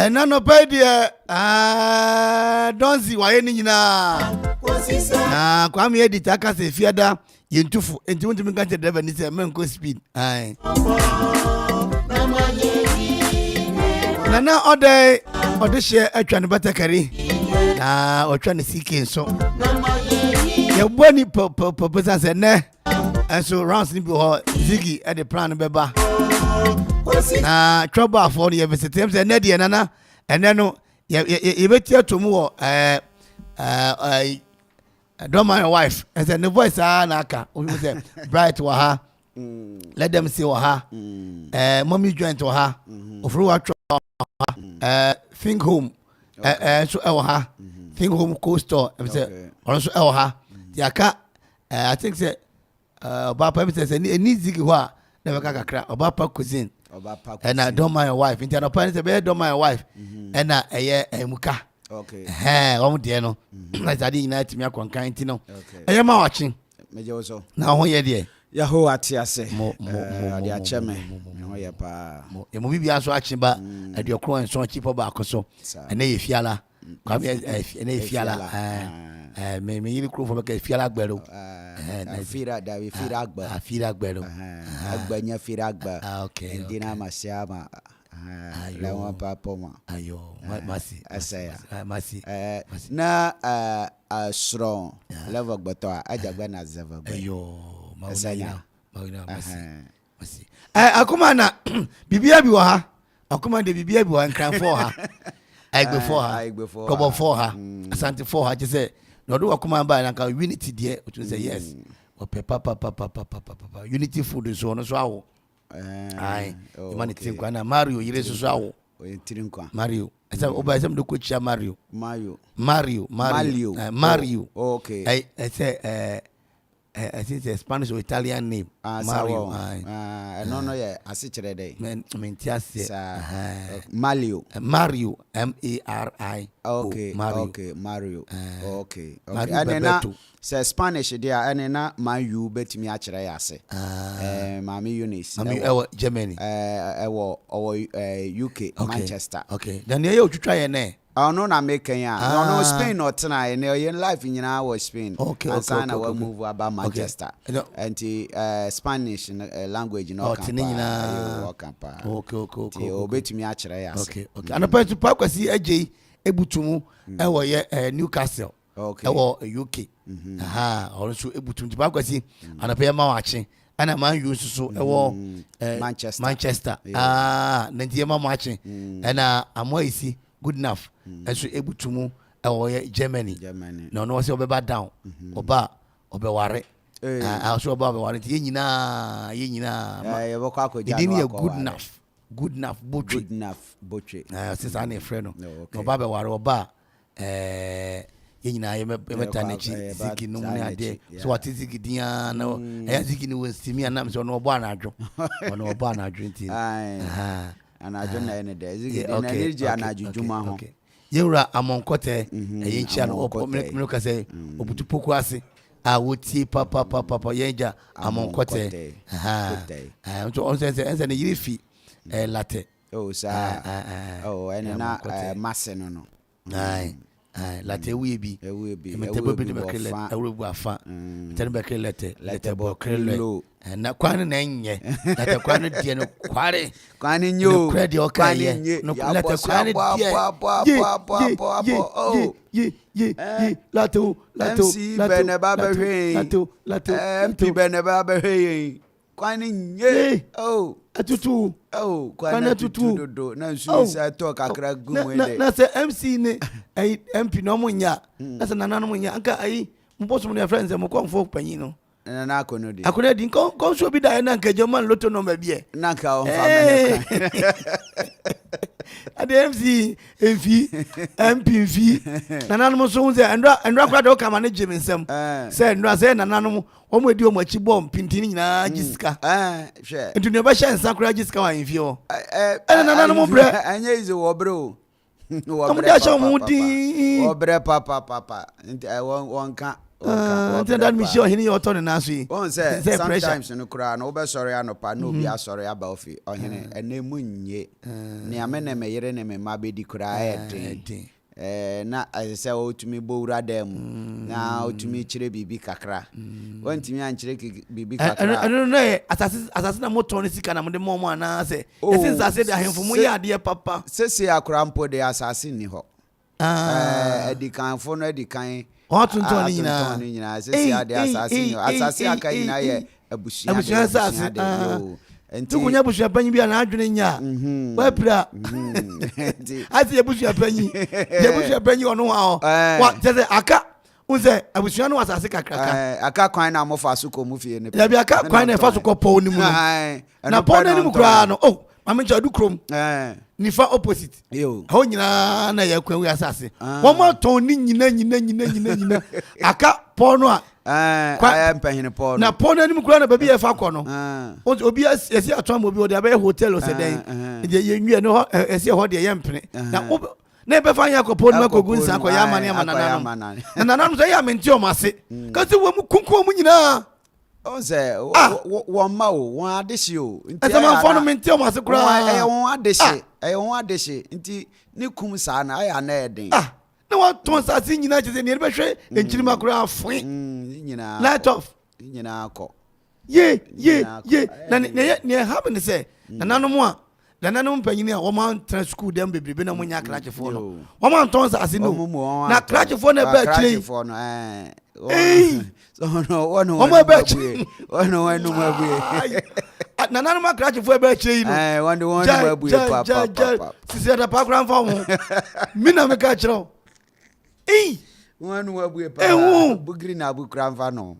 na no pay there don't see why ni nyina na kwa me edit aka se fiada yentufu enti wonti me kan te driver ni se men ko speed ai na ode she atwa ne batakari na otwa ne CK so ye boni papa se ne so rounds ni bi ho ziggy at the plan beba na trouble for the visit them say na de nana ene no ye betia to mu wo don't mind your wife and say the voice na aka we say bright wa ha let them see wa ha mommy joint wa ha ofru wa think home so e wa ha think home co-store and say also e wa ha yaka I think say Obapa say any zigi ho a never kakra Obapa cuisine and I don't mind your wife into no parents say don't mind your wife and na emuka okay omo de no like that unite me akwankan ti no ma watching meje so na ho ye de ya ho ate ase de ache me ho ye pa mo bibia so ache ba de okro en so chipo ba akoso na ye fiala kwa me na ye fiala me yiri kro fo be fiala agbero na fira da we fira agba afira agbero agbanya fira agba okay ndina masiama la wa papa ma ayo masi asaya masi na strong level gbato ajagba na zeva ayo asaya mauna masi Akoma na bibia bi wa ha Akoma de bibia bi wa nkran for ha aigbe for ha kobo for ha asante for ha je say no do Akoma ba na ka unity there to say yes o papa unity food so no so awo ai imani tinkwa na Mario yire so awo tinkwa Mario asa oba asa mdo ko chia Mario okay I say I think it's a Spanish or Italian name. Mario. No, yeah. I see today. Mario. M-A-R-I. Okay. Mario. Okay. Mario. Okay. And then say Spanish there. And then Mario bet me actually ase. Mami Eunice. Mami Germany. UK. Manchester. Okay. Then you try ne. Oh no, na making ya. No, Spain or tonight. In life in our Spain. Okay. And sign our move about Manchester. And Spanish language no. Okay. Obey me actually. Okay. And a person to Pakwasi AJ Ebutumu. Newcastle. Okay. UK. Also Ebutum to Pakwasi. And a pair watching. And a man used so Manchester. Nantiama watching. And I'm waiting. Good enough. And so able to move Germany. No, say oba down. Oba ware. I also about ware. Yina. It didn't good enough. Good enough butchery. Since I'm a friend. No baba ware oba. Yina yemetanechi ziki no money ade. So what is ziki dia no? Ziki no was me and I'm so no oba na adwo. No oba na adwo. And I don't know any day. Energy and I juma ho. Yewra amonkote eyenchia no me ka say obutupoku ase a woti papa yenja amonkote so on say ense ne yirifi latte sa and na masse no latte we bi metebo bi bekele awrebu afa tene bekele lete bo krele na kwani na enye lete kwani die no kware kwani nyo kredi okaye no lete kwani die lato bene baba hwe MP bene baba hwe kwani nye atutu kwani atutu do na nsu sa talk akra gumwe na se MC ne MP no munya na se nana no munya anka ai mboso mu friends mo konfo panyin no na akonodi akonodi kon so bi da na nka German lotto no ma bie na ka on fa me ade MC MP nana no so unze andra kwa do kama ne jemi nsem se andra se nana no o mo edi o mo achi bom pintini nyina gisika hwe ntu ne ba hye nsakura gisika wa nfi o nana no mo bre anya ize wo bre o wo bre papa wo bre papa nti won ka that me sure he your turn na so yi on say sometimes no kura no be sorry anopa no be sorry aba ofi ohene enemu nye ne amene me yere ne me ma be di kura e na say o tumi bowura dem na o tumi kire bibi kakra wantimi ankire bibi kakra I don't know asase na moto ne sika na mo de momo ana say ese sase de ahemfo mo ya de papa sese akura mpo de asase ni ho edikan fo no edikan o tuntun ni nyina sese ade asase ni asase aka nyina ye abusia asase tukunya bushia panyi bia na adwene nya wa pira ati bushia panyi ono ha wa tese aka unse abushia no asase kakraka aka kwan na mo fa so ko mu fie ne ya bia aka kwan na fa so ko po ni mu na po na ni mu kra no oh mama cha du krom nifa opposite ho nyina na ya kwan wi asase wo mo ton ni nyina aka po no a mpahine Paul na Paul na nim kura na baby e fa kɔ no obi esi atwa mo bi o de abɛ hotel o se den de ye nwie no esi ho de ye mpene na be fa ya kɔ Paul ma kogu nsa kɔ ya amane amana na nanu so ya menti o mase kasi wo mu kunku mu nyina o se wo ma o won adehye o nti ma fa no menti o mase kura won adehye nti ni kum sa na aya na eden na wa ton sa si nyina chese ne be hwe enchirima kura afoi nyina light off nyina akọ ye na ne happen say nananom a nananom panyini a wo man trans school dem bebrebe na munya krachefo no wo man ton sa si no na krachefo na ba chire so no wono wo ba chire wono ma bu nananom krachefo ba chire no wono ma bu papa sisi da pa kran fa ho mi na me ka chiro One will be Bugri na Bukranva no.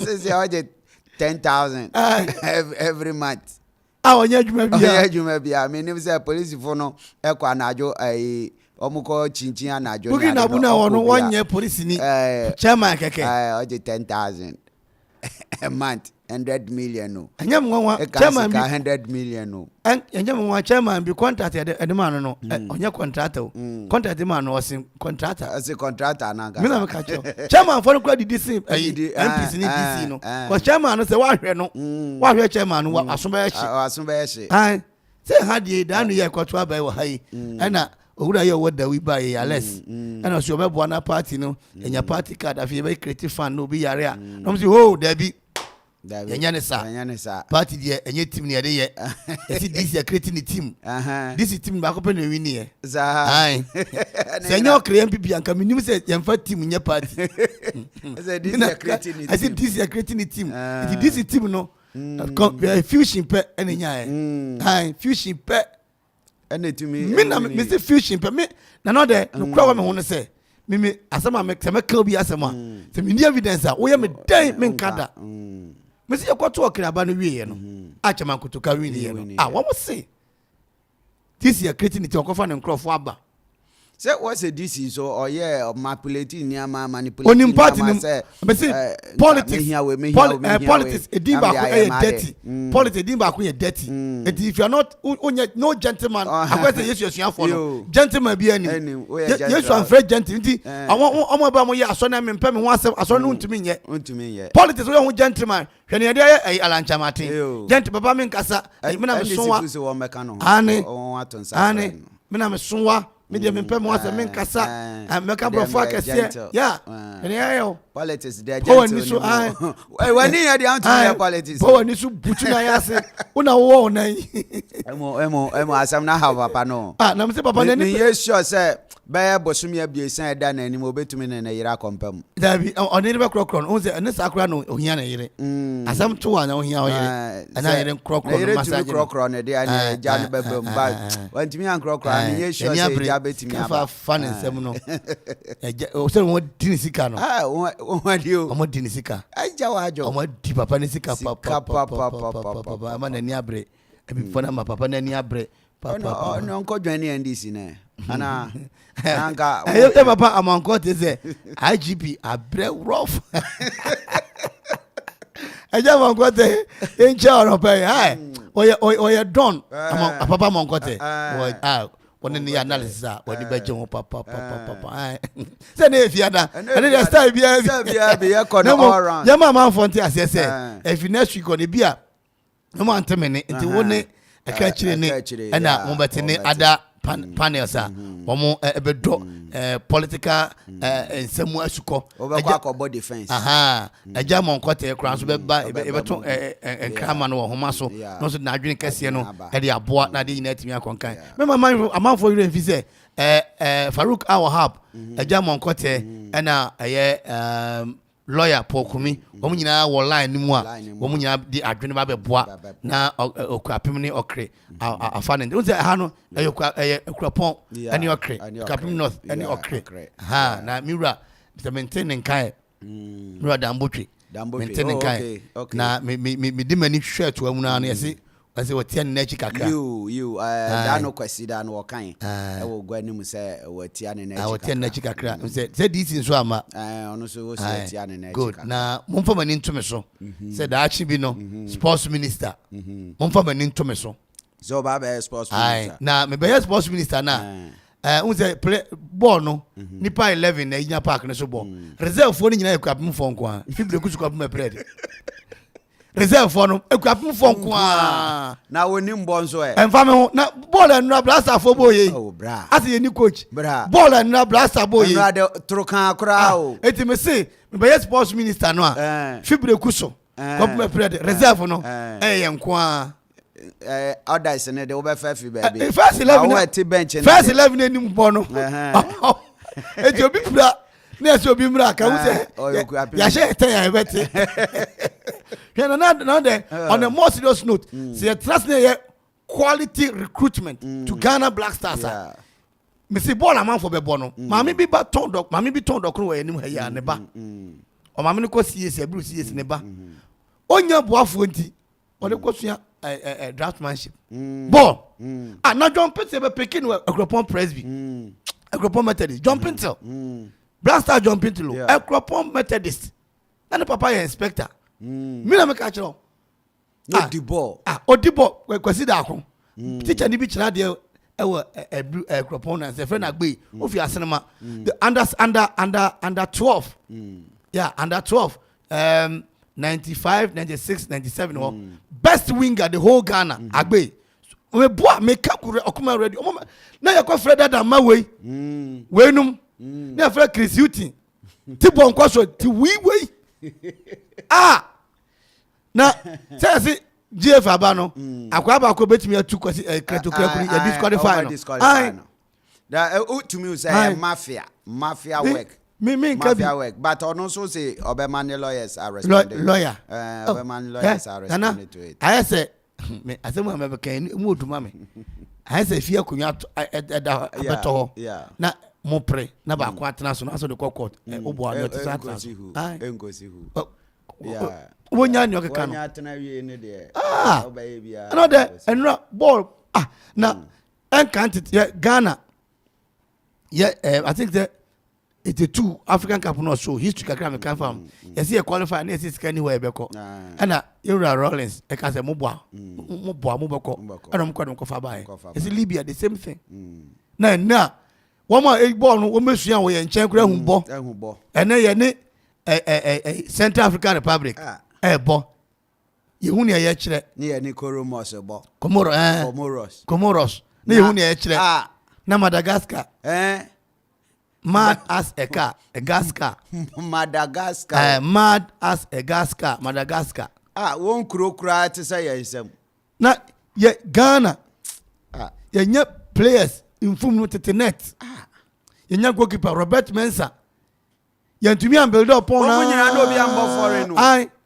Says you 10,000 every month. You may be. I mean, if a police for no Equanajo, a Omuko Chinchin Najo. Bugri Nabuna on 1 year police in Chairman Keke. I 10,000 a month. 100 million no. And chairman 100 million no. And you chairman be contracted at the man no. On your contractor. Contract the man was in contractor. As a contractor naga. Chairman for credit this MPs in DC no. Was chairman say what no. What chairman was asumbeshi. I say had ye down here kwatwa by high. And owura ye what that we buy less. And as you be bona party no. And your party card if you be creative fan no be area. No say oh there be Yanyane sa party there enye team ne de ye esi this year creating the team this team ba ko pe no win ye ai se nyo create MPP anka minim se yemfa team nye party say this year creating the team I said this year creating the team this team no fusion pe enenya ye ai fusion pe ene tumi me na me say fusion pe me na no de no kura wa me ho no say me asama me se me kill bi asama se me evidence a wo ye me den me nkada Mesi yakwato okiraba no wie no achama kutuka wini no wo mo say this year creating it okofa ne nkrofo aba say what's a DC so or yeah manipulating niama manipulating onim party mesi politics edimba ko dirty politics edimba ko dirty and if you are not no gentleman akwese yesu asuafo no gentleman bi ani yesu anfre gentleman nti omo ba mo ye aso na mempem ho asem aso no ntumi nye politics we ho gentleman hwene ye dey alanchamate gent papa men kasa me na me sonwa ani me na me sonwa me de mempem ho asem men kasa meka brofo akese ya hwene ye politics dey gentle when you dey anti politics bo ni su butu na yase una wo na emo asem na ha papa no na me say papa na ni ye sure say be bosumi abiesan eda na anim obetumi na yira kompam dabi oni be krokron on say ne sakura no ohia na yire asem to wa na ohia o yire ana yire krokron massage krokron na dey na ja ne bebem ba wantimi an krokron ni ye sure say ja betimi aba fa ne nsem no o say won dini sika no won di o mo dini sika aja wa ajo mo di papa ne sika papa ama na ni abre ebi fona ma papa na ni abre papa no nko dwan ni NDC na ana anga papa amanko te say IGP abre rough eja amanko te encha oro pe hai oye don papa amanko te one in the analysis what the bedroom papa say na fiada and the style be Yama Fonte as say if next week on the beer no man temene nti woni e ka kire ne e na mo betene ada panels a omo ebedo political ensemu asuko obekwa akobo defense eja mo nkote kran so beba ebeto enkrama no homa so no so na adwene kase no e de aboa na de nyina timi akonkan me mama Amanfo yire mfi se Farouk Awahab eja mo nkote e na eye lawyer Pokumi omu nyina wo line ni mu a omu nyina di adwene ba beboa na Akuapem ni okre afa ne unse ha no Akropong ani okre Akuapem North ani okre na miwura to maintain nkai miwura dambotwe maintain nkai na me di mani hwe to amu na yesi ase wotia ne nachi kakra da no kwasi da no wokan e wo gwa ni mu se wotia ne nachi wotia ne nachi kakra se dis nso ama ono so wotia ne nachi good na momfa mani ntome so se da achi bi no sports minister momfa mani ntome so so ba be sports minister na me be sports minister na unse play ball no nipa 11 na inya park no so ball reserve fo ni nyina Akuapem fo nko a fibre kusu Akuapem aprede reserve for no Akuapem fo nko a na woni mbo nso emfa me ho na ball en blaster fo boye bra ase ye ni coach ball en blaster boye na de trokan akra o eti me say me be sports minister no a fibre kusu Akuapem aprede reserve no ye nko a others ne de obefa fi baby first 11 enim bo no eti obi bra na so obi mra ka wo say ya she ten ya beti now on a more serious note say trust quality recruitment to Ghana Black Stars me say ball Amanfo be bono mami bi ba ton dok mami bi ton dok no enim ha ya ne ba o mami ne ko CS abru CS ne ba onya boafo nti o de ko sua draftmanship ball na John Peter be pikin Akropong Presby Akropong Methodist John Pintel Black Star John Pintel Akropong Methodist na papa ye inspector me na me ka chiro Odibo Odibo kwesi da akon teacher ni bi kira de Akropong na se friend agbe ofi asenema the under 12 yeah under 12 95 96 97 best winger the whole Ghana agbe we boa make akure Okoman ready na yakwa Fred da ma we num na Fred Chris Uti ti bon kwaso ti we na say GF aba no akwa ba ko betimi atu kwasi kreto krakuri ya disqualify no da to me say mafia work me mafia work but ono so say obemani lawyers are responding lawyer obemani lawyers are responding to it I say me asemu am be kan mu oduma me I say fie akunwa da beto na mo pre na ba kwa atena so na so de court obo anu ti sa engosi hu wonya ni okeka no wonya atena wie ne de obaye bia no de enra ball na encanted Ghana I think that 82 African Cup no so history kakra me kan fam yes ye qualify na yes scan anywhere be ko ana Eura Rollins e ka say mo boa mo be ko ana mo kwadon ko fa ba yes Libya the same thing na woman ball no wo mesua wo ye nchen kura hu bo ene ye ne Central African Republic bo ye hu ne ye kire ne ye ni Comoros bo Comoros ne ye hu ne ye kire na Madagascar mad as a car a gas car Madagascar mad as a gas car Madagascar won kura to say yensem na ye Ghana ye nya players in form with net ye nya goalkeeper Robert Mensah ye ntumi am build up on na munyina no bi ambo foreign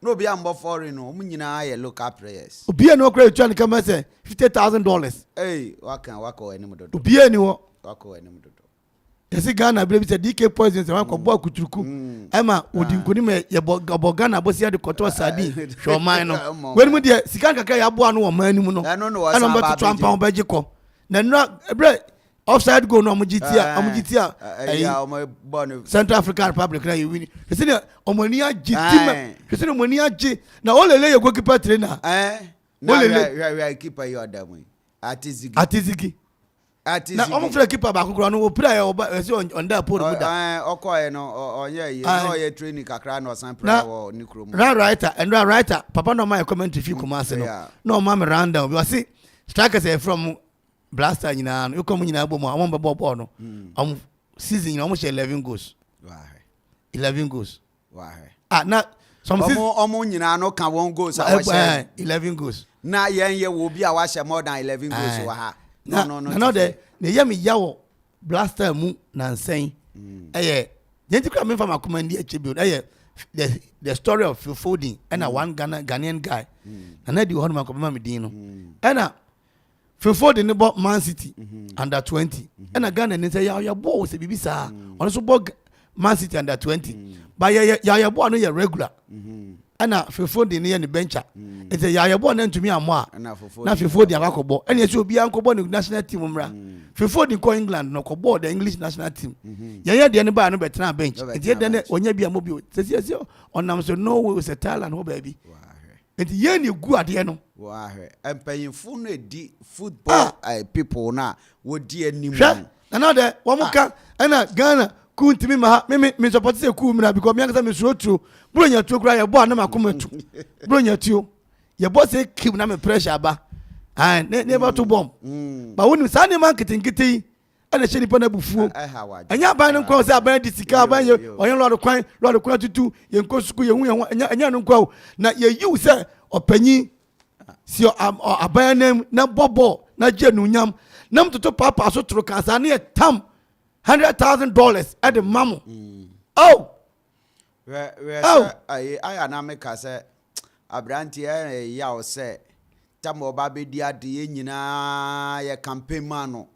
no bi ambo foreign no munyina ye local players obi no kra etua nka ma say $50,000 waka enim dodo obi ani wo waka enim dodo yesi Ghana bele bi say DK poison say wako bo akuturuku ema odi nkoni me ye bo Ghana bosia de koto sadi hwoman no wenu de sika kakra ya bo anu wo man anim no ana mbe to ampa obeje ko na no bre offside goal no omugitia Central African Republic na you win yesi ne omani agitima yesi ne omani agi na olele ye goalkeeper trainer na we keeper you adam atizigi na almost like keeper back no we play on that pole with that okoye no onye ye no ye training kakra no san play wo ni krom writer papa no my comment if you come ase no ma me round down we see strikers from blaster nyina no you come nyina bo mo awon be ball no season almost 11 goals 11 goals na some season nyina no kan 1 goals 11 goals na yen ye wo bi a wa share more than 11 goals wa ha no de ne yemi yawo blaster mu na nsen yenti kwa me from Okoman di attribute the story of Phil Foden and one Ghanaian guy and na di ho ma ko ma me din no and Phil Foden ne bought Man City under 20 and Ghana ne say ya ball se bibi sa on so bought Man City under 20 but ya ball no ya regular ana Fefodi ne ne bencha ete ya yebo na ntumi amo na Fefodi akakọbọ ene ese obi ankọbọ ne national team mra Fefodi ko England no kọbọ the English national team ya de ne ba no betena bench ete de ne onya bia mobi sese onam so no way se talent ho baby ete ye ne gu ade no wa hwe empanyimfu no di football people na wo di anim na de wo muka ana Ghana kuntimi ma me support say ku mra because me akasa me so true bronya tuo kura ye bo na makomatu bronya tuo ye bo say keep na me pressure ba ne ba to bomb ba woni sa ne man kitinkiti ana sheni pa na bufuo anya ban no kwa say aban di sika aban ye oyen lord kwan tutu ye nkosuku ye hu ye anya no kwa na ye you say opanyi si aban nem na bobo na je nu nyam nam toto papa so tro kansa na ye tam $100,000 at the mamu. I na make say abranti ya o say tamo ba be dia de nyina ye campaign mano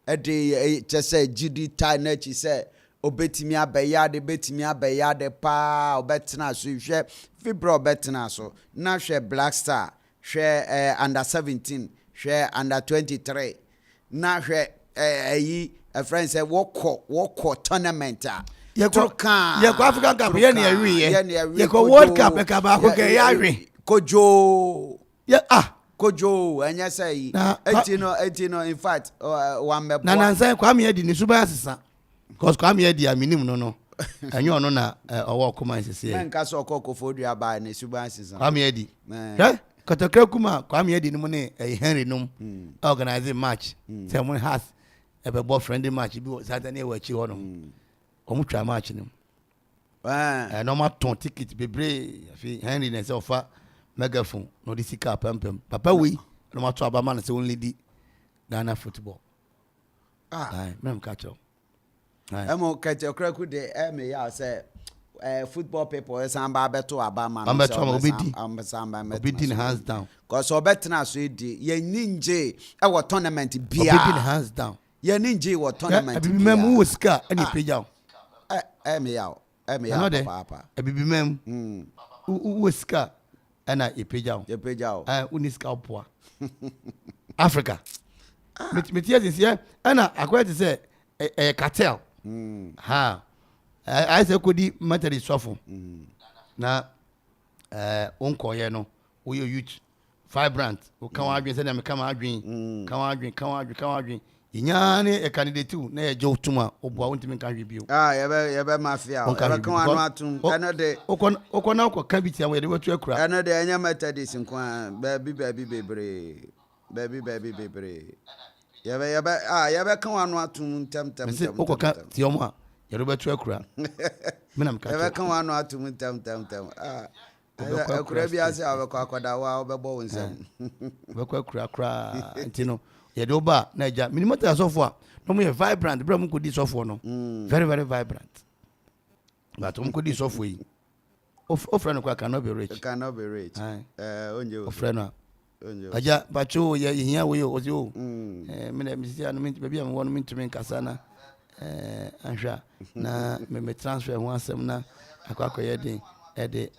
e de che say gidi tie na chi say obetimi abeya de betimi abeya de pa obetena so hwe fibro obetena so na hwe Black Star hwe under 17 hwe under 23 na hwe a friend said walk tournament ye ko African Cup ye na ye ko World Cup e ka ba ko ke ya wi kojo ye kojo anya say etino in fact one me na nsan kwa me edi ni suba asesa because kwa me edi aminim no anyo ono na owo Okoman sese men ka so Akuffo dua ba na suba asesa kwa me edi kotokra kuma kwa me edi ni mo ne Henry num organize match say mo has ebe bo friendly match bi Saturday we chi ho no omu twa match nim no ma ton ticket bebre afi Henry na say ofa megaphone no di sika pempem papa we no ma to abama na say only di Ghana football mem catch up emo catchokraku de me ya say football people samba beto abama no obedi hands down cause obetna so di ye ninje e wo tournament bia obedi hands down ye ninje wo tournament bia mem wo ska ani peja me ya papa bibi mem wo ska ana ipeja uniska opoa Africa metia this year ana akwete say cartel I say kodi materi sofo na onkoye no wo youth vibrant o kan adwen say na me kan adwen inyane e candidate na ye je otuma oboa wontimi kan hwe bio ye be mafia ye be kan anu atum eno de okona okọ kan bitia we de watu akura eno de anya methodist nkwa baby bebre ye be kan anu atum tem okọ kan ti omo a ye do betu akura me na me ka ye be kan anu atum tem akura bi ase abekọ akoda wa obebo wonsam bekọ akura ntino ye do ba na ja minimum ta sofo a no mo ye vibrant bra mo ko di sofo no very very vibrant but mo ko di sofo yi o friend ko cannot be rich onje o friend aja bacho ye hia we o si o me na mi si anu mi baby am won mi ntumi nkasa na anhwa na me transfer ho asem na akwakoye den de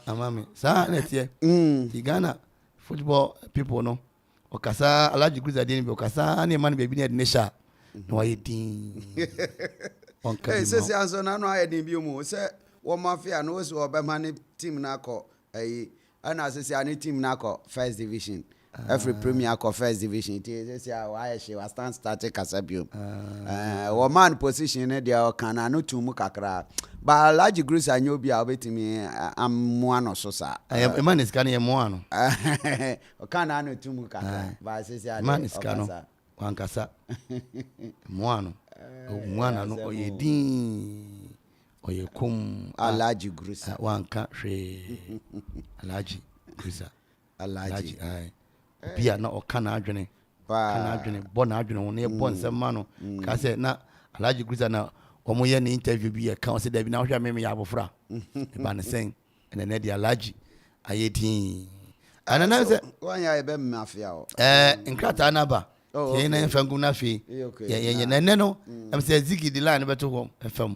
amami sa na tie di Ghana football people no okasa alaji cruiser dey be okasa na man be bi na nesha no wa yedin onka se anso na no ayedin bi mu se wo mafia no so obema ne team na ko ana se ani team na ko first division every premier ko first division it say why she was start kasabio woman position ne dia kana no tumu kakra ba large groups anyo bia obetimi ammo ano so sa e man is kana e mo ano o kana no tumu kakra ba say man is kana wankasa mo ano mo ano no oyedin oyekum large groups wanka hwe large groups alaji bia na okana adwene kana adwene bo na adwene won e bo nsema no ka se na alaji gruza na omo ye ni interview bi e kan se da bi na hwa me ya abofra e ba ne sen ene na di alaji ayedin anana se wan ya e be mafia o nkrata na ba ye na fangu na fi ye na ne no am se zigi di line beto ho fam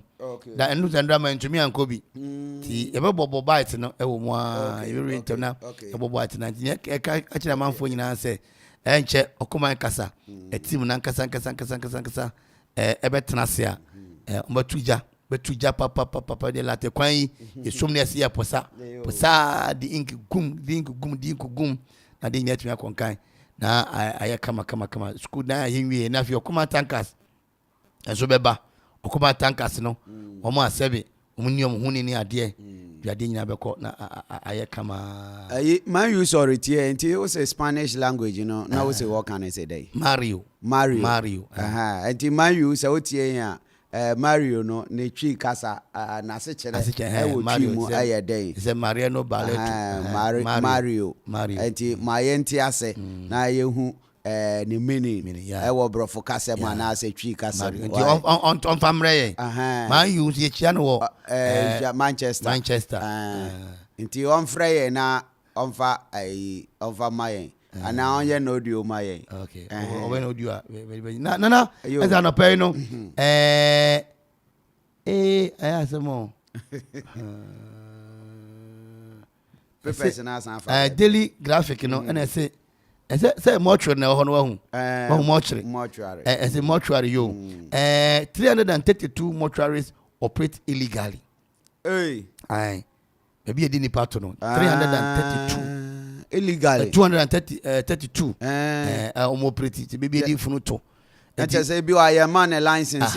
da enu tandra man tumi ankobi ti e be bobo bite no e wo mu a e be rent na e bobo bite na ti e ka akira Amanfo nyina se enche Okoman kasa e team na kasa e be tenase a betuja papa de late kwan yi e somne se ya posa di ink gum na de nyatumi akonkan na aye kama school na hinwie na fi Okoman tankers enso beba Okoman tankers no omo asebe omunium huni ni ade biade nyina beko na aye kama man you sorry tie enti o say Spanish language you know now we say what can I say there Mario enti man you say o tie ya Mario no ne twi kasa na se chere e wo twi mu aye den se Mario no ballet Mario enti mayenti ase na ye hu ni mini e wo brofo kasa ma na se twi kasa enti on famre man you ye chia no wo Manchester enti on freye na onfa mayen ana onye no audio mayen okay o no audio na eza no pay no asemo professional san daily graphic no and say mortuary na ho no wahu mortuary as a mortuary yo 332 mortuaries operate illegally maybe a dini pato no 332 illegally 232 operate maybe a funu to and say bi wa ye man license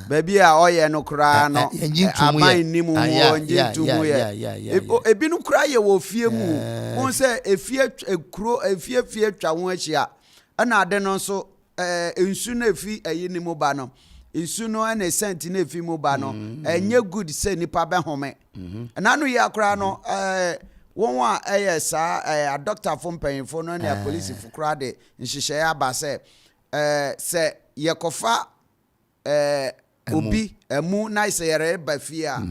baby a oye no kra no aman ni mu onje tumu ye ebi no kra ye wo fie mu won say efie twa won ahia na ade no so ensu na efi ayi ni mu ba no ensu no na sent na efi mu ba no enye good say nipa be home na no ye kra no won wa sa a doctor fo mpanyimfo no na police fo kra de nhihye ya ba say se yekofa obi emu na ise yere ba fia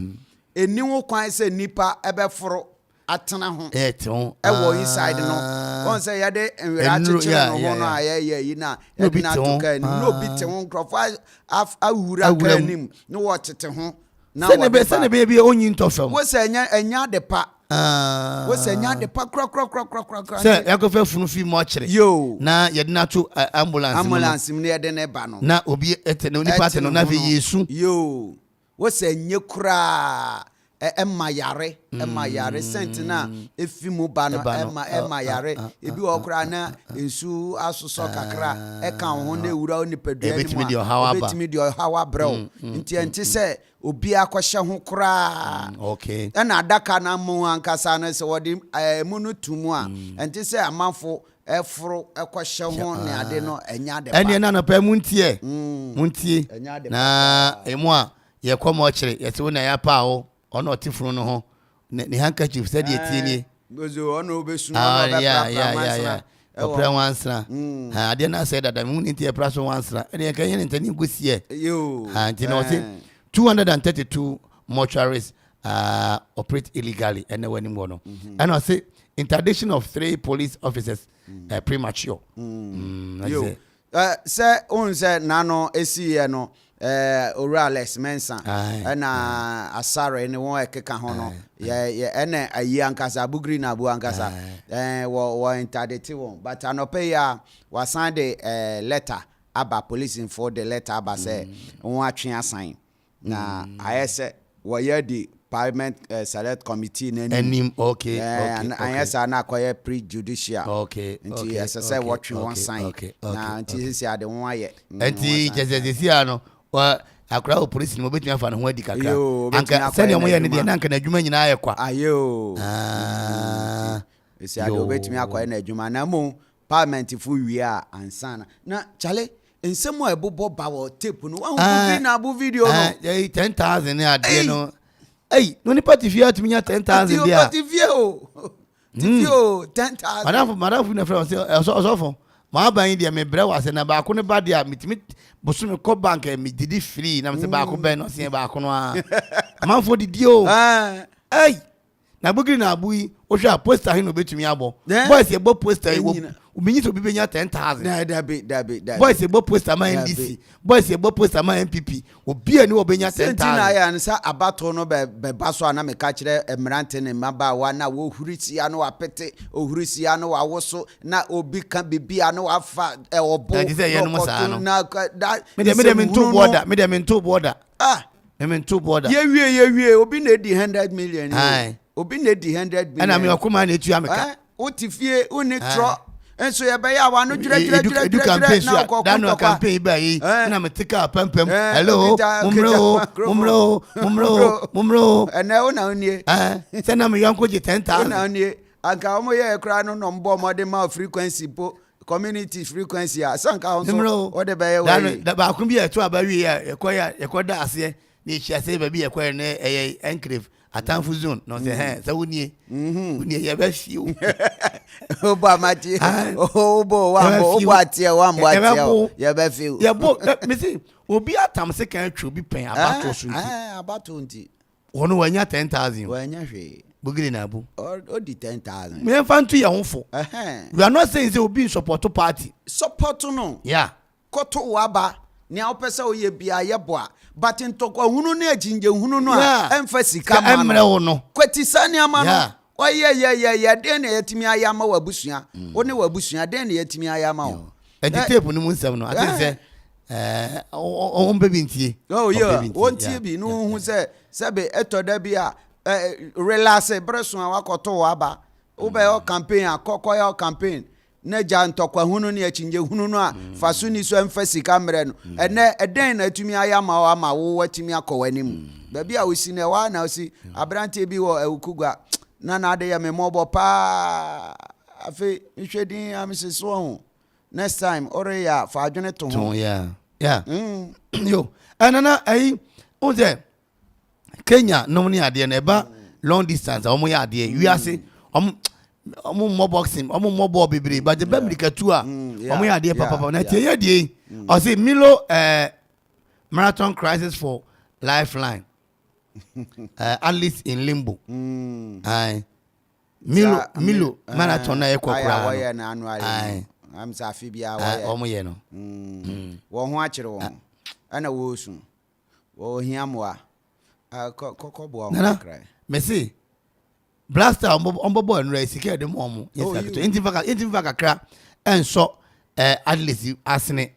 eni wo kwan se nipa ebeforo atena ho wo inside no won se yade enwera chichire no ho no aye yi na ebi na tuka no bi te ho nkrofa awura kanim no wo tete ho na se ne be onyi ntofam wo se enya de pa wo se nya de pa kro se yakofa funu fi mo kire na yede na to ambulance ne yede ne ba no na obi ete no nipa ate no na fi yesu wo se nye kura emma yare sentina efi mu ba no emma yare ebi wo kura na ensu asoso kakra e kan ho na ewura onipadua ni betimi di hawa bro nti se obi akwhye ho kura okay na adaka na mu ankasa na se wodi mu no tumu a nti se Amanfo efro ekwhye ho ne ade no enya de ba ene na pa muntie na emu a ye komo kire ye se wona ya pa ho ono otifunu no ho ne handkerchief said ye tie ni gozo ono obesu ono be pra wansra ade na said that mu ntie pra so wansra ene kan yen ntani gosie anti no say 232 mortuaries operate illegally and when no and I say interdiction of 3 police officers premature say on say nano esi no Orales Mensa na asare ne won ekeka ho no ye ene ayi ankasa bugri na abu ankasa wo interdicted won but anope ya wasan de letter aba police for the letter aba say won atwe asan na ayese wo ye di Parliament Select Committee Enim okay and yes na acquire prejudicial okay as I say what you want sign na until say the one ye enti jezezi ano wa akra police ni mobetumi afa no ho adi kakra anka sɛ ne mo ye ne de na anka na adwuma nyina ayɛ kwa ayo esi ade obetumi akwa na adwuma na mo parliament fu wi a ansana na chale nsɛm a ɛbobɔ ba wɔ tape no wa hu na abu video no 10,000 ne ade no no ni party fia to me 10,000 dia party fia o tifio 10,000 madam na friend so for ma ban dia me brɛ wase na ba ko ne ba dia mitimi bosu me ko bank me didi free na me se ba ko ben no se ba ko no a Amanfo didi o na bugiri na abu yi o hwa poster hin no betumi abo boys ye bo poster yi wo ubinyi to bibenya 10,000 dabi boys ye bo poster ma NDC boys ye bo poster ma MPP obi ani wo benya 10,000 sentina ya nsa abato no be baso na me ka kire emirante ne maba wa na wo hurisia no apete ohurisia no awoso na obi ka bibia no afa obo na me mentu border me mentu border me mentu border ye wie obi na di 100 million obi na di 100 million ana me Okoman na etu ameka o ti fie o ne tro enso ye be ya wa no dwere na ko dano campaign ba yi na me tika pampam hello mumro ena o na onie se na me yanko je 10,000 na onie anka o ye kra no no mbo mo de ma frequency po community frequency a sanka on so o de be ye we da ba kun bi e to aba wi ya ye ko da ase ni hia se ba bi ye ko ne enclave atamfu zone no se se wonie ye ba fi o ba maji o bo wa bo atie ye ba fi ye bo me say obi atam se kan twa obi pen abato so nti abato nti wono wanya 10,000 wanya hwe bugiri na abu o di 10,000 me fantu ye honfo we are not saying say obi support party support no yeah koto waba ni a opese o ye bia ye boa but ntokwa hunu na ajinje hunu no a emfa sika ma emre wo no kwatisani ama no oye den na yetimi ayama wabusua wo ne wabusua den na yetimi ayama wo tape no mu nsem no ati se on baby ntie won tie bi no hu se be etoda bi a relax breso a wakoto waba wo be o campaign akokọ ya campaign na ja ntokwa hunu ne achinje hunu no a faso ni so emfa sika mre no ene eden na atumi ayama wa ma wo watimi akọwanim ba bi a osi na wa na osi abrante bi wo awukugwa na ade ya me mobo pa afi nhwedin amseso ho next time ore ya fa adwene to ho yo anana ai oze Kenya no ni ade na eba long distance omo ya ade wiase omo mo boxing omo mo ball bebre but the America too omo ya ade papa na tie ya die o say Milo marathon crisis for lifeline at least in limbo Milo marathon na ekokura am sa fi bia wa omo ye no wo ho akire wo ana wo su wo hiamwa kokko kra me see blaster ombo nra sika de mo yes to intifaka kra enso at least asene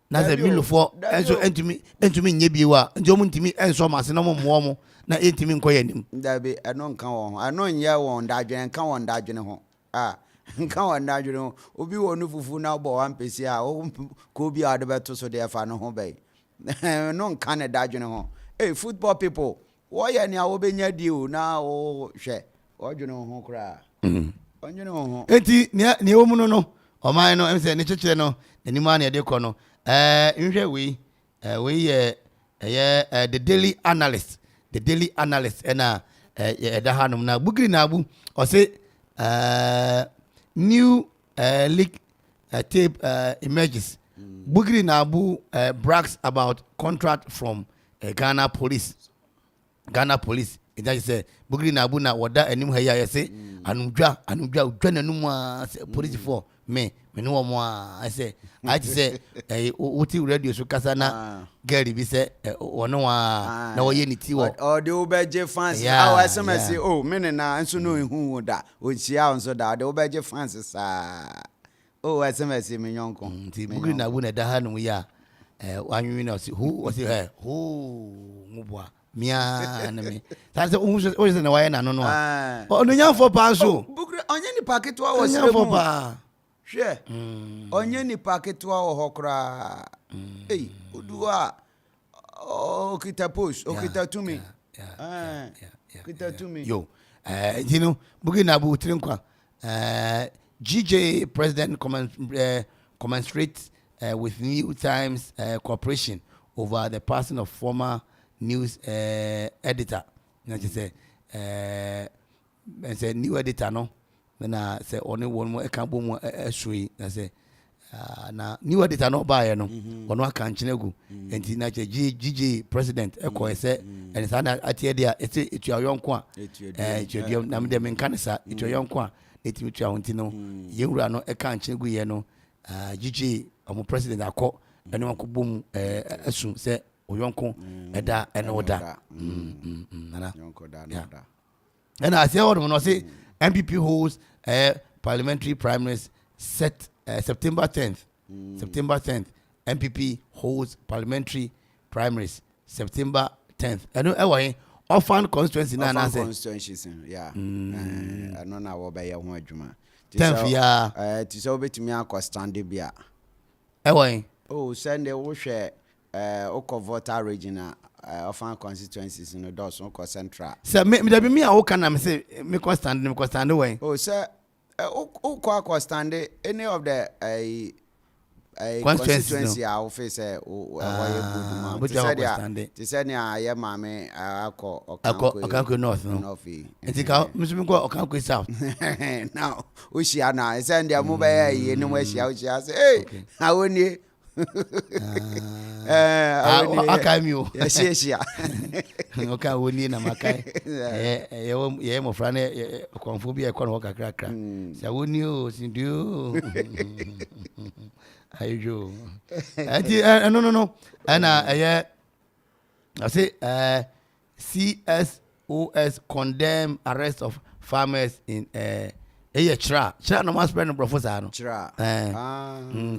na ze milofo enso entumi nye biwa njo mu ntimi enso ma asene mo na entimi nkoye nim dabe eno nka wo ano nye wo ndadwen nka wo ndadwen ho nka wo ndadwen ho obi wo no fufu na obo wan pesi a ko bi ade beto so de fa no ho bai no nka ne dadwen ho football people wo ye ni awo benya di o na wo hwe odwene ho kra onwene ho enti ni wo mu no oman no em se ne chechire no anima na ye de ko no nhwe we ye the daily analyst na da hanum na bugiri na abu o say new leak tape emerges bugiri na abu brags about contract from Ghana police it just say bugiri na abu na wada anim ha ya say anudwa nanum a police for me no mo I say oti radio so kasa na girl bi say wono wa na wo ye ni ti wo o de obeje fans our SMS oh me na nso no hu da o chia nso da de obeje fans sa oh SMS me nyonko ti bugiri na abu na da hanum ya anwi na si who was he who mubwa Mia na me. That's always in the way na no no. Oh no nyamfo pa so. Bukre onye ni packet wa wo Nyamfo pa. Hwe. Onye ni packet wa wo hokra. Ei, oduwa. Oh, kita push, kita tumi. Kita tumi. Yo. You know, bugina bu trinkwa. GJ president commensurate with New Times Corporation over the passing of former news editor. Na say new editor no. Na say only one more can bo mo asui na say na new editor no buy no ono aka nkyinegu enti na GJ president eko say and sana atie dia etu ayonko a etu dia na me dem nka ne sa etu ayonko a etimi tu ahonti no yewura no eka nkyinegu ye no GJ omo president akọ ene wako bom asu say oyonko eda ene oda nana yonko da no da and I say what no say MPP holds parliamentary primaries set September 10th. September 10th. MPP holds parliamentary primaries September 10th. I know Orphan constituency na na say. Constituencies, yeah. I know na wo be ye ho adwuma. 10th ya. Ti so betimi akọ stand bia. Oh, send wo hwe oko voter region Orphan constituencies no dos oko central. Say me da be me a wo kana me say me ko stand when. Oh, say oko stand any of the constituency I will face good man. Ti say na ye mame akọ Okanko north no. Enti ka me ko Okanko south. Now o shia na say dia mo be ye ni mo shia o shia say hey awoni akami o shia oka woni na makai ye mo fra na konfo bi e ko no kakra say woni o sindu ayo no ana I say CSOS condemn arrest of farmers in chra no must spend no professor no chra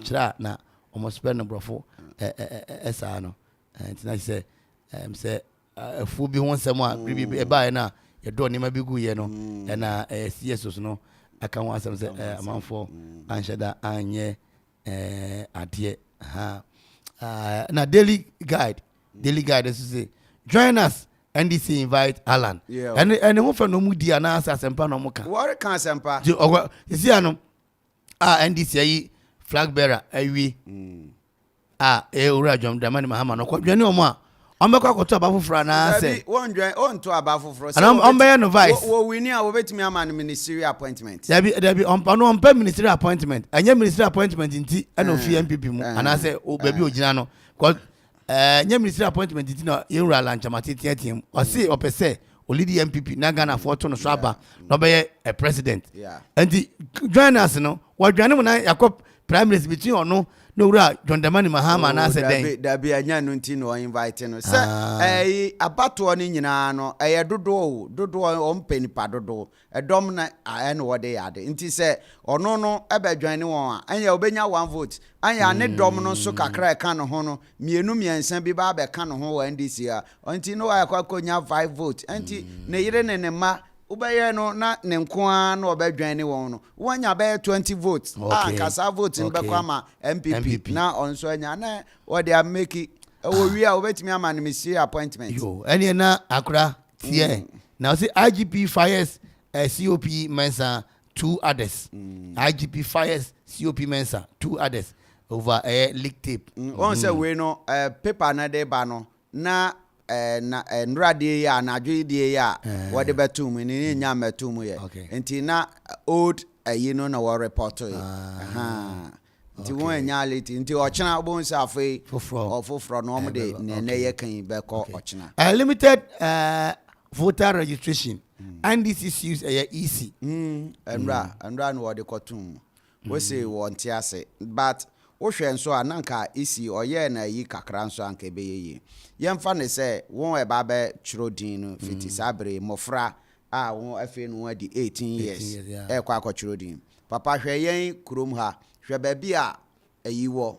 chra na almost spend no brofo esa no and na say fu bi won sem a bi e ba na ye do ni ma bi gu ye no na CSOS no aka won asem say Amanfo ansheda anye adie na daily guide is say join us NDC invite Alan and who for no mudi ana asempa no muka what can asempa you see ano NDC ayi flag bearer awi ura jom damani mahama no kwadwane omo a ombekwa koto abafofra na say won dwan on to abafofro say ombe no vice wo wini a wo betimi ama no ministerial appointment there be on pay ministerial appointment anya ministerial appointment nti ana ofi MPP mu ana say o baby ogina no cause nya ministerial appointment nti na yewura lanchamate tietiem o say opese o lead MPP na Ghana for to no so aba no be a president and join us no wadwane mu na yakop prime minister between ono no ura John Dramani Mahama na say den da be anya no nti no invite no say abato ni nyina no dodo o mpenipa dodo edom na ene wode yade nti say ono no ebedwan ne won anya obenya 1 vote anya ne dom no so kakra ka no ho no mienu miensa bi ba be ka no ho wa NDC a nti no akwakonya 5 vote nti ne yire ne ma ubeye no na ne nkoa na obedwan ne won no wanya be 20 votes kasa vote nbe kwa ma MPP na onso anya na wode ameki wo wi a obetimi ama ne misi appointment yo ene na akura tie now say IGP fires COP Mensa 2 others IGP fires COP Mensa 2 others over a leak tape on say we no paper na de ba no na na nrade ya na adwede ya wode betum ni nya metum ye enti na old no na wo report nti won nya late nti ochena bon sa afei foforo no mo de ne ye kan be ko ochena limited voter registration NDC use easy andra no wode kotum we say won ti ase but wo hwe nso ananka isi oye na yi kakra nso anka be ye yemfa ne se won e ba be chrodin no fiti sabre mofra won afi no adi 18 years kwa chrodin papa hwe yen kurom ha hwe ba bi a ayiwo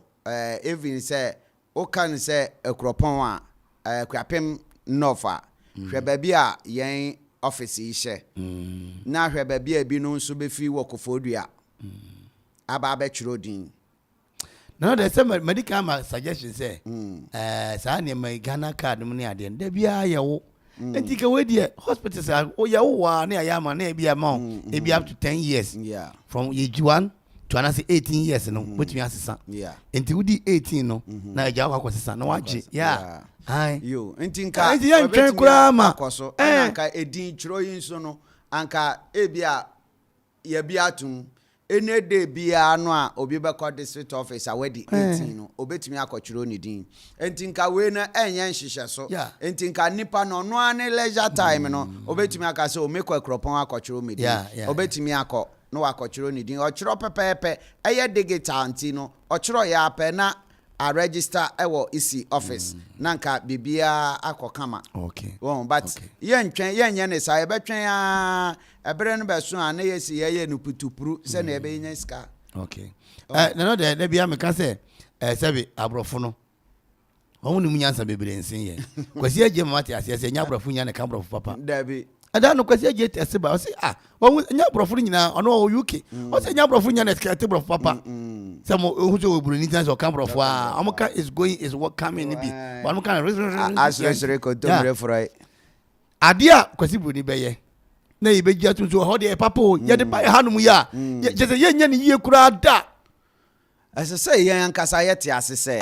even se o kan se Akropong-Akuapem nofa hwe baabi a yen office yi hye na hwe baabi a bi no nso be fi wo Akufo aba be chiro din no there's some medical suggestion say sa ne my Ghana card mu ne ade da bia ye wo enti ka we die hospitals o ye wo wa ne ayama na bia ma e be up to 10 years from age 1 to another 18 years no betumi asesa enti wudi 18 no na eja akwa sesa na waje hi yo enti nka ye ntwen kura ma akoso anka edin chiro yin so no anka e bia ye bia atum ene de bia no a obi be call district office awedi 18 no obetumi akochiro ni din enti nka we na enye nhihye so enti nka nipa no no ane leisure time no obetumi akase o mekọ Akropong akochiro mi din obetumi akọ no akochiro ni din ochiro pepepe eye digital anti no ochiro ya ape na a register ewo isi office na nka bibia akokama but ye ntwen ye nye ne sa ye betwen a ebere no beso a na ye si ye no putupuru se na ebe nya ska no de bia me ka se sebe abrofo no won ni munyansa bebere nsin ye kwasi aje mate ase se nya abrofo nya ne ka abrofo papa dabi ada no kwasi aje tese ba o se won nya abrofo nyina ono o UK o se nya abrofo nya ne ka te abrofo papa some who so we need to come from Amoka is going is what coming be but I'm kind of as ko to refrai adia kwasi buni beye na ibeji atunso ho de papa o ye de ba hanum ya je se ye nya ne yie kura da as say ye ankasa ye te ase say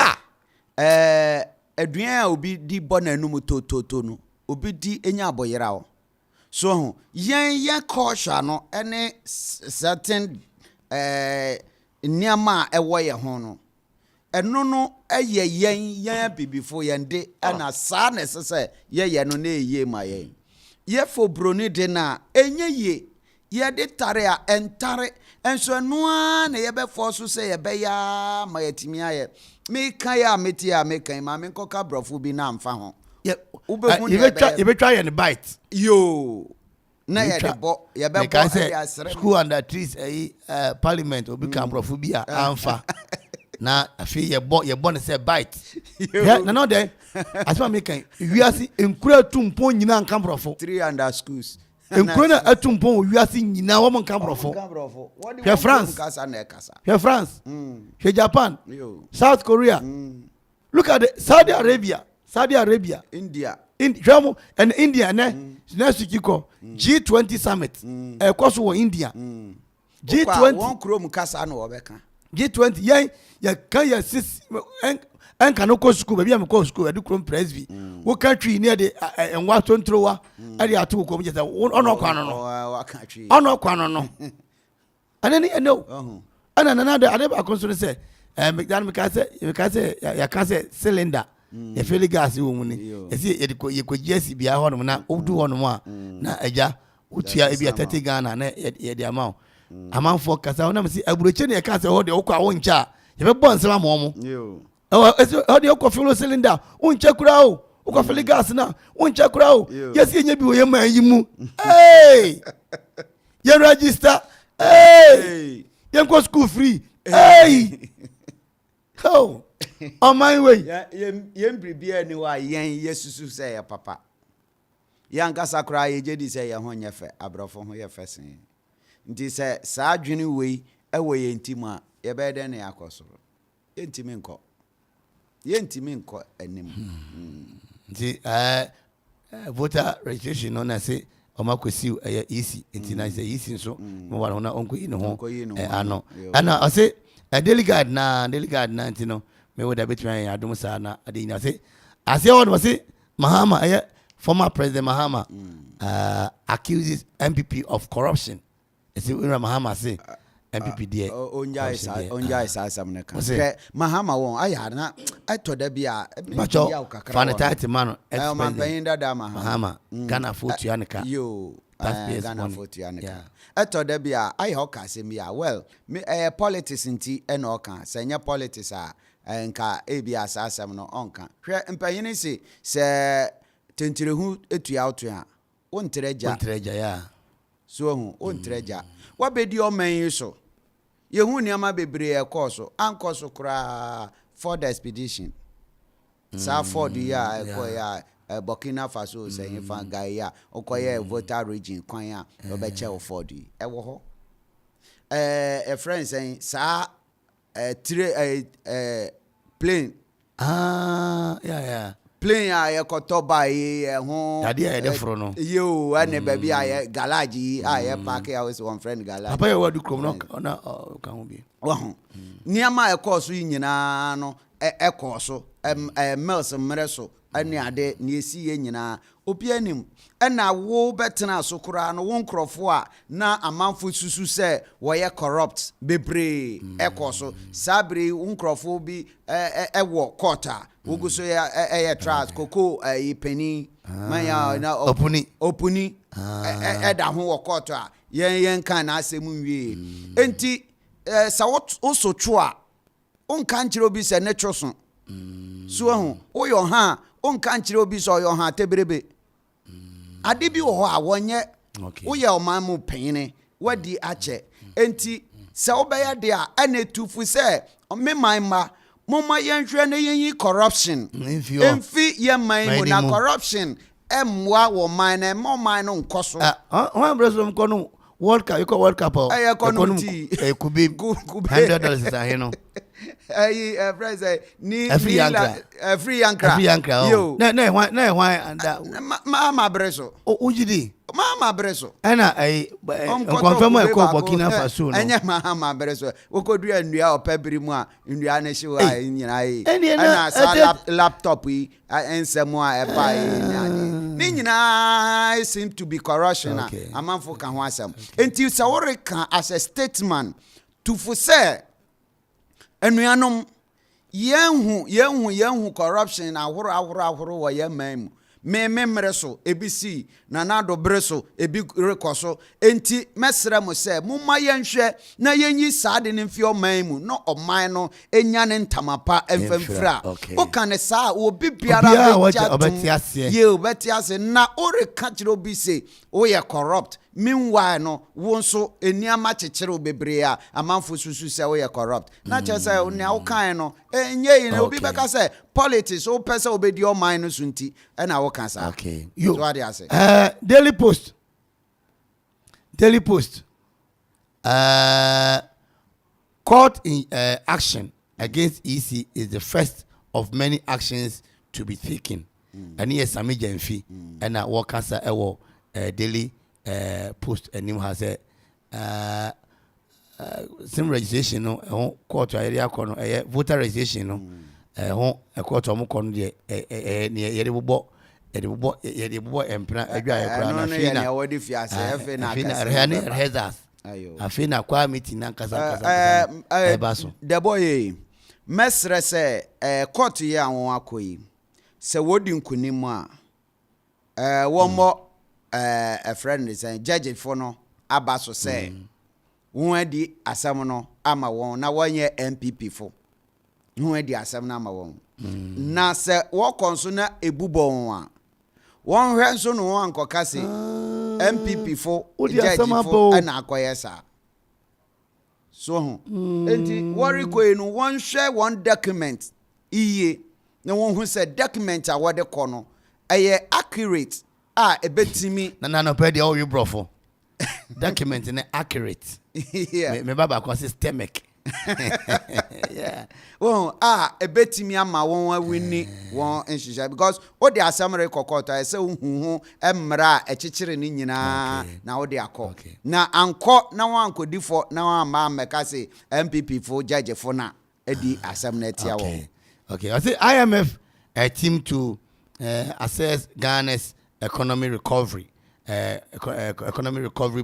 aduan a obi di bonanum to no obi di enya aboyera o so ye caution no any certain niama ewo ye ho no eno no eye yen bibifo yende ana sa na sese ye no na eye ma ye fo broni de na enye ye de tare a entare enso no a na ye be force se ye be ya ma yetimi aye me kan ya meti ya me kan ma me nkoka brofo bi na mfa ho ye be try and bite yo na ye de bo ye be bo school under trees parliament obi kan brofo bi a amfa na afi ye bo ne say bite na no dey asma me kan wiase enkura tumpo nyina nkan brofo 300 schools enkura atumpo wiase nyina wo nkan brofo he France he France he Japan South Korea look at Saudi Arabia India and India next week G20 summit koso wo India G20 won krom kasa na obeka G20 ya kan ya sis en kan ko school ba bia me ko school adu krom presby wo country near the enwa tontrowa ade atu ko mje ono kwano no anani no ana na da ade ba konso say megdan me ka say ya ka say cylinder ya feli gas wo mu ni esi ye ko GS bia ho no na odu ho no a na aja utia e bia 30 Ghana na ye de amount Amanfo kasa na msi aburoche ne ka say ho de okwa wo ncha ye be bon nsema mo ho de okwa fuel cylinder wo ncha kura o okwa feli gas na wo ncha kura o yes ye nya bi wo ye man yi mu hey ye register hey ye go school free hey oh on my way ye mbribia ni wa yen yesusu say ya papa yan kasa kura ye jedi say ya ho nyefe abrofo ho ye fesin nti say sa adwene wei ewo ye ntimu a ye be de ne yakosoro ye ntimi nko anim nti voter registration no na say o makwesi easy nti na say easy nso mo wa na onko yi ne ho ano ana o say delegate na nti no me would have been adum sa na ade ina say ase o say Mahama former president Mahama accuses MPP of corruption. Ese Mahama say MPP there onja isa samne kan Mahama won aya na atoda bia fanatati man man payin da Mahama Ghana fotu anka yo Ghana fotu anka atoda bia aya o ka sem ya well me politics nti e na o kan senya politics a nka ebia asasam no onka hwe mpanyini se tentirehu etua auto a wontreja ya so hu wontreja wabedi o man so yehu niama bebre e course ankoso kra for the expedition sa for the ya ko ya Burkina Faso say fa Gaia okoye voter region kwan a obeche ofodi ewo ho a friend saying sa plane yeah plane a ye koto ba ye ho ade a ye defro no yo ane baby a ye garage a ye park a was one friend garage papa ye wadu krom no na ka ho bi wa ho niama e course nyina no e course mails mreso ane ade na esi ye nyina obi anim na wo betena so kura no won krofo a na amanfo susu se wo ye corrupt bebre e course sabre won krofo bi wo quarter wogu so ye trust koko penny manya na opuni da ho wo quarter a yen kan na asem nwie enti sa wo so tro a on kan kire obi se ne troso so ho wo yo ha on kan kire obi so yo ha tebrebe ade bi wo ho a wonye wo ye o man mu penine wadi ache enti se wo be ya de a ane tufu se me manma moma yenhwe na yenyi corruption emfi ye man mu na corruption emwa wo man na mo man no nkoso ho ambreso mko no World Cup, you call World Cup or could be $100 is a hino. Friends, free anchor. Yo, no, why, and that Mama Breso. Oh, Ujidi, Mama Breso. And I confirm my call Burkina Faso. And Mama Breso. We could do a new Pebrimoa in the Aneshu and laptop and some more Nina seem to be corruption. Amanfo can wasam. Until Sawarika as a statesman to foresee and we are no young corruption. Ahoro wa ye mem. Me memreso ABC nanado breso ebi rekoso enti mesra mo se mumma yenhwe na yenyi saade ne mfio man no oman no enya ne ntamapa emfamfra o kan sa obi biara obeti ase na o reka kire obi se o ye corrupt meanwhile no wo nso eniama chechire obebre a amanfo susu se o ye corrupt na che se o ne o kan no enye yin obi beka se politics o pese obedi o man no sunti na wo kan sa okay you so what do you say Daily Post court in action against EC is the first of many actions to be taken and yes Sami Jenfi and na wo kan sa ewo Daily Post and him has a sim registration no court area kono voter registration no a court omo kono de yede bobo empra adwa yakra na fina na wodi fiase efe na kasa rezas afina kwa meeting na kasa ebaso the boy mesre se court ye awon akoyi se wodi nkunim a wo mo a friend is a judge for no abaso say won di asam no ama won na wonye MPP fo won di asam na ama won na se wo konso na ebubo won a won hwe so no won ankoka se MPP fo judge fo na akoyesa so ho enti worry ko no won hwe one document iye na won hu se document a wode ko no eye accurate ebetimi na no pedi all you brofo document in accurate yeah me baba ko systemic yeah ebetimi ama won winni won enshisha because o de asamre kokota say huhu emra echechire ni nyina na o de akọ na anko na wan kodifo na wan ma meka say MPP fo judge fo na edi asam na tia won okay I say IMF a team to assess Ghana's economic recovery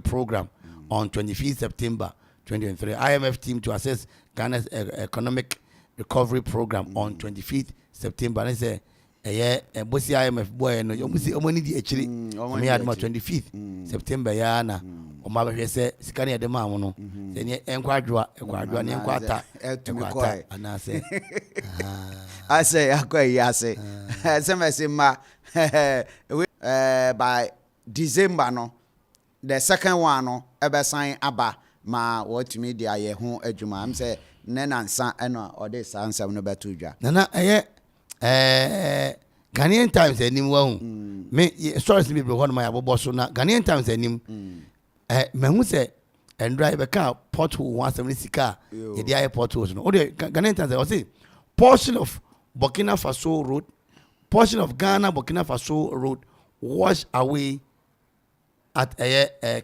program on 25th September 2023. IMF team to assess Ghana's economic recovery program on 25th September. And say bosi IMF boy no omoni di echiri me had 25th September ya na o ma be say sikani ya de ma mo no se ne enkwadwa ne enkwata ana say I say akwai ya say say ma by December no the second one no ebe sign aba ma what media ye ho adwuma am say ne nansa eno ode sansam no beto dwa nana Ghanaian Times anim wa me stories me bro my abobo so na Ghanaian Times anim me hu say endra be ka pothole 170 sika ye dey air potholes no o dey Ghanaian Times o say portion of Burkina Faso road, portion of Ghana Burkina Faso road wash away at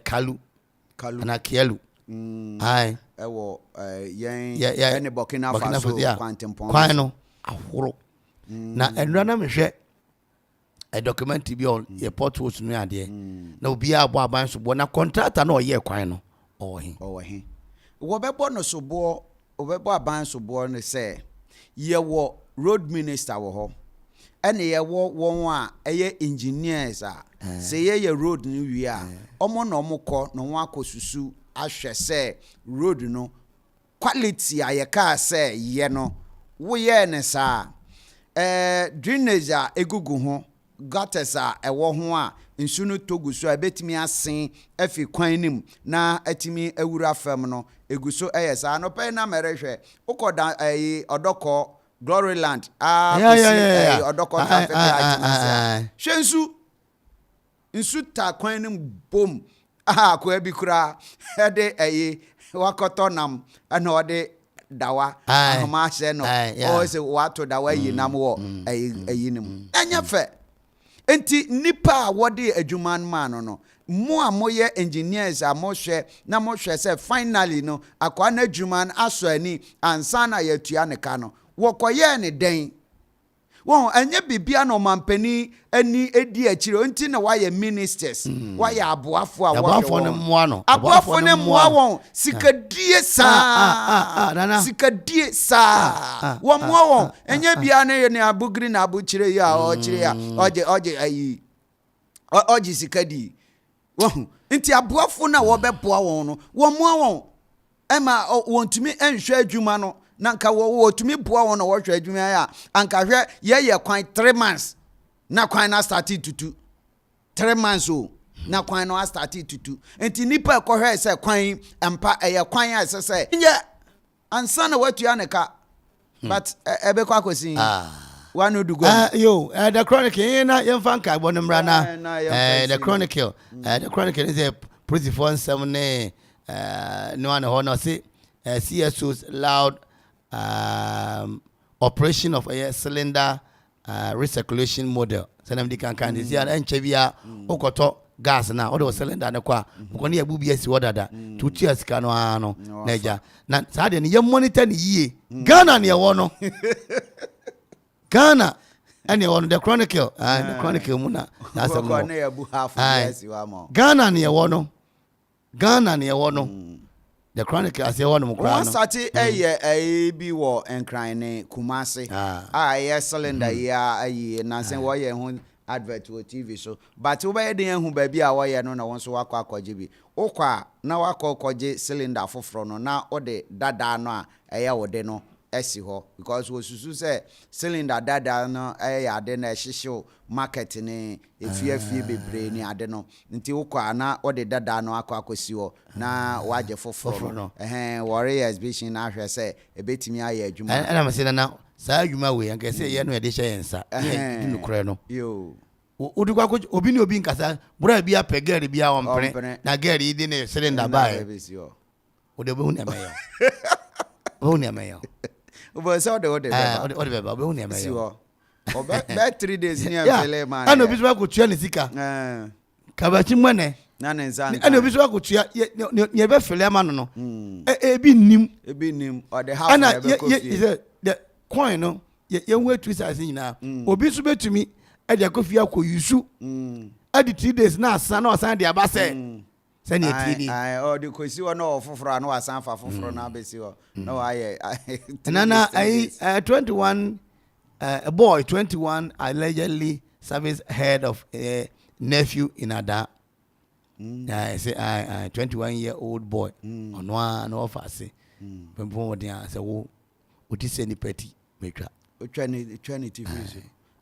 Kalu and Akielu. Aye. Any Burkina Faso quantum Quino ahoro. Na enra na me hwe a document bi on ye potholes no ade. Na obi abo aban so bo na contractor na oye kwan no. Wo bebo no so bo, obebo aban so bo ne say ye wo road minister wo ho ene ye wo won a eye engineers a say ye road ni wi a omo na omo ko no won akosusu ahwe say road no quality a ye ka say ye no wo ye ne sa drainage a egugu ho gutters a ewo ho a nsu no toguso a betimi asen afi kwan nim na atimi awura fam no eguso eyesa no pe na merehwe ukoda odoko Gloryland odoko traffic light shensu nsu ta kwan nim bom ko abi kura ede wakotonam ana ode dawa ahoma hye no o se wato dawa yi nam wo nim enya fe enti nipa wode adwuman man no mo a moye engineers a mo hwe na mo hwe se finally no akwa na adwuman aso ani ansa na yatua ne ka no wokoye ne den won anya bibia no mampani ani edi akire enti na waye ministers waye aboafo a aboafo ne moa no aboafo ne moa won sikadie sa sikadie sa wo moa won anya bia ne abugri na abuchire ya o chire ya oje ayi oje sikadi won enti aboafo na wo beboa won no wo moa won ema wontumi enhwe adwuma no na nka wo tumi boa won na wo hwe adwuma ya anka hwe ye kwan 3 months na kwan na start tutu 3 months o na kwan no start tutu enti nipa ekohwe se kwan empa kwan ya se nye ansa na watu ya neka but ebe kwa kosin one do go the chronicle na yemfa nka bono mra na the chronicle is a pretty fun 7 no one ho say CSO's loud operation of a cylinder recirculation model. So them can this year and chevia okoto gas na o the cylinder na kwa ko ne yabu bi asi wodada 2 years ka no ano naja na sade ne ye monitor ne yie Ghana ne wo no Ghana and you the chronicle mu na asem ko ne yabu half years wa mo Ghana ne wo no the chronicle as one mo kra no start bi wo enkran ne Kumasi cylinder ya na sen wo ye ho advert wo TV so but wo be den hu ba bi a wo ye no na won so wakọ akọje bi okwa na wakọ akọje cylinder foforo no na ode dada no a wo de no esi ho because wo susu se cylinder dada no ade na ehihye market ni efie bebre ni ade no nti wokwa na ode dada no akosi ho na waje foforo no worry exhibition na ahwe se ebetimi aye adwuma ana me se na saa adwuma we anka se ye no ede hye yensa dinu kure no yo udukwa ko obi ni obi nkasa bura bi apegari bi a wompre na gari idi ne cylinder bae ode be hu na meyo hu na meyo Obo so de be ba be hu na meyo o be 3 days ni amfele man ana obi so ko tua ne sika kabachi mwene na ne nza ana obi so ko tua ye be fele ma no ebi nim or the half be coffee the coin no ye hu twist as nyina obi so betumi e de coffee akoyusu adi 3 days na asa na osan de abase sani etini o de kosi wo no foforo na wasan fa foforo na abesi wo no aye nana 21 a boy 21 allegedly serves head of a nephew in Ada. I say 21-year-old boy on no office. When I say wo say ni petty make trinity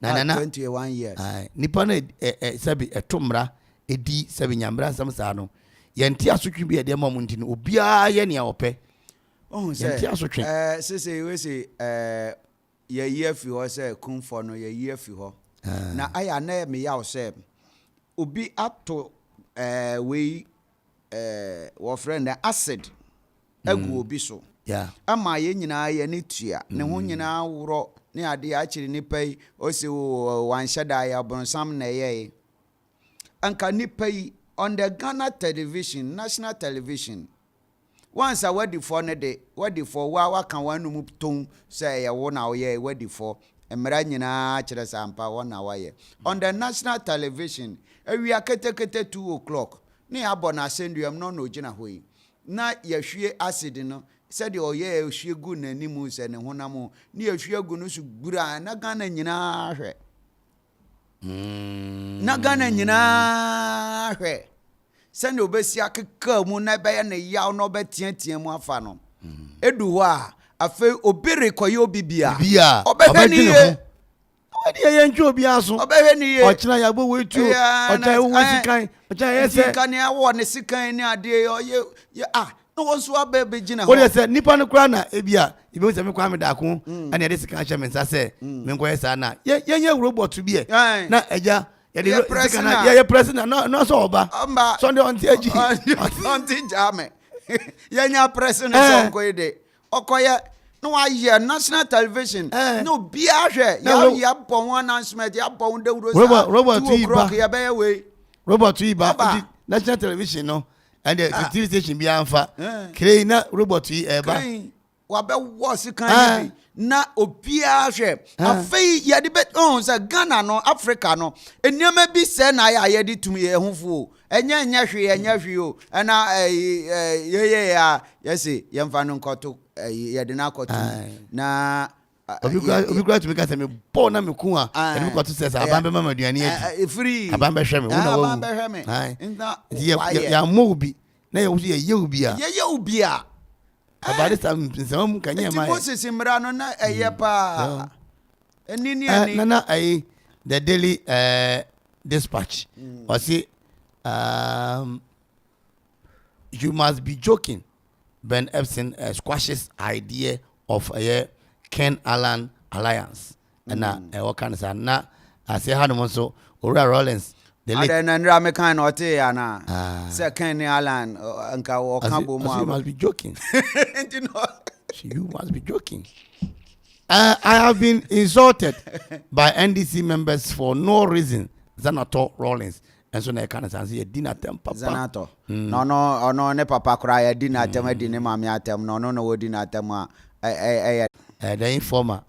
na 21 years nipa na sabi etomra edi sabi nyambra sam sa no yenti asotwe bi ede ma munti no obia ye ne ope yenti asotwe say we say ye year fi ho say Akuffo no ye year fi ho na aya na me ya say obi ato we wo friend acid agu obi so ama ye nyina ye ne tua ne ho nyina woro ne ade a kire ni pai o se wan shada ya bronsam na ye anka ni pai on the Ghana television, national television. Once I ready for ne de, ready for wa kan wanu mu ton say ya wona oye ready for emra nyina kire sampa wona waye. On the national television, we are kete 2 o'clock. Ne abona senduam no gina hoyi. Na ye hwie acid no, said oye hwie gu nanimu se ne honam, ne ye hwie gu no su gbura na Ghana nyina hwe. Na Ghana nyina hwe. Send obesi akeka mu na be na yaw no be tiatia mu afa no. Edu ho a afa obi rekoye obi bia. Obehwe ni ye. Odi ye ntwe obi aso. Obehwe ni ye. Ochina yabo wetu. Ocha wo sikan. Ocha yese. Sikan ya wo ne sikan ni ade oye ah. No wonso abebe gina ho. Odi se nipa no kra na ebia ibe se me kwa me da ko ana ye sikan che me nsa se me nko yesa na. Ye robot bi e. Na eja ye president no so oba Sunday on TG on jame ye nya president so ko ide okoye no aye national television no bia hwe ya bon announcement ya bon de wuro sa robot iba ya be we robot iba national television no and the TV station bia amfa krei na robot eba wa be wo sikan na obia hwe afei ye de be on say Ghana no Africa no enioma bi se na ya de tum ye hofo enya hwe o na ye ya yesi ye mfa no nkoto ye de na koto na obi gra to me ka se me bo na me ku a e me koto se sa abambe mama duane adi free abambe hwe me una wo abambe hwe me ya mo obi na ye obi a abade sam kanye mai Moses imra no na eye pa enini na the Daily Dispatch was say you must be joking. Ben Epson squashes idea of a Ken Allen alliance and what kind of na I say how so Ora Rollins the Nandra Mekan or Teana second Alan Anka or Cambo. You must be joking. You must be joking. I have been insulted by NDC members for no reason. Zanato Rollins. And so I can't say dinner temper. Zanato. No, ne papa cry, dinner temper, dinner mammy atem, no, dinner temper. The informer.